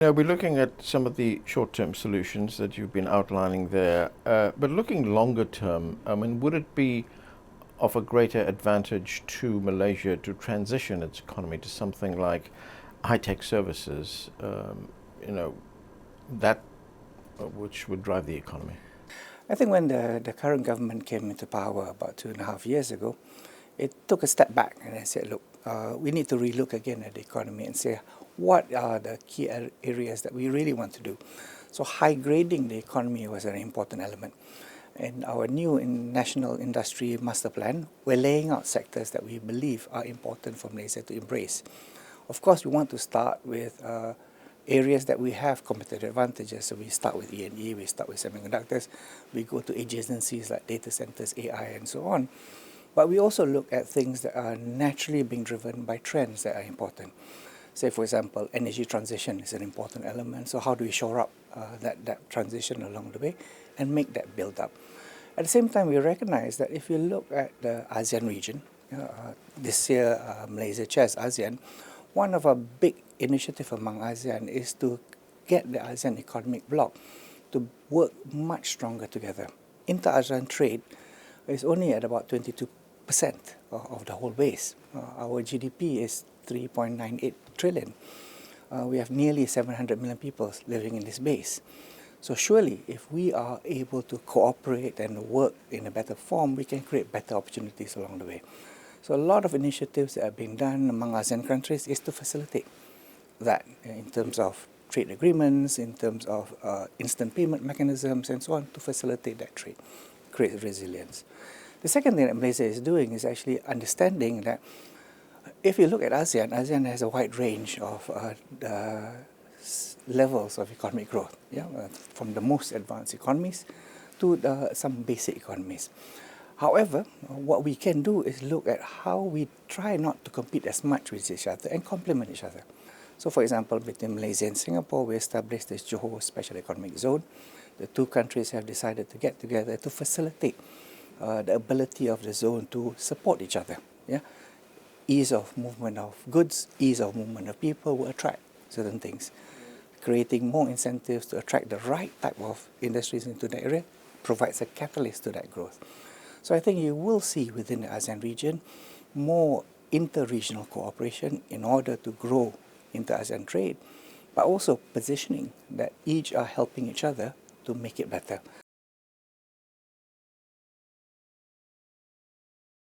We're looking at some of the short-term solutions that you've been outlining there, but looking longer term, I mean, would it be of a greater advantage to Malaysia to transition its economy to something like high-tech services, that which would drive the economy? I think when the current government came into power about 2.5 years ago, it took a step back and I said, look, we need to relook again at the economy and say, what are the key areas that we really want to do? So high grading the economy was an important element. In our new national industry master plan, we're laying out sectors that we believe are important for Malaysia to embrace. Of course, we want to start with areas that we have competitive advantages. So we start with E&E, we start with semiconductors, we go to adjacencies like data centers, AI, and so on. But we also look at things that are naturally being driven by trends that are important. Say, for example, energy transition is an important element. So how do we shore up that transition along the way and make that build up? At the same time, we recognize that if you look at the ASEAN region, this year Malaysia chairs ASEAN, one of our big initiatives among ASEAN is to get the ASEAN economic bloc to work much stronger together. Inter-ASEAN trade is only at about 22% of the whole base. Our GDP is 3.98 trillion. We have nearly 700 million people living in this base. So surely, if we are able to cooperate and work in a better form, we can create better opportunities along the way. So a lot of initiatives that are being done among ASEAN countries is to facilitate that in terms of trade agreements, in terms of instant payment mechanisms and so on, to facilitate that trade, create resilience. The second thing that Malaysia is doing is actually understanding that if you look at ASEAN, ASEAN has a wide range of levels of economic growth, from the most advanced economies to some basic economies. However, what we can do is look at how we try not to compete as much with each other and complement each other. So for example, between Malaysia and Singapore, we established this Johor Special Economic Zone. The two countries have decided to get together to facilitate the ability of the zone to support each other. Ease of movement of goods, ease of movement of people will attract certain things. Creating more incentives to attract the right type of industries into the area provides a catalyst to that growth. So I think you will see within the ASEAN region more inter-regional cooperation in order to grow inter-ASEAN trade, but also positioning that each are helping each other to make it better.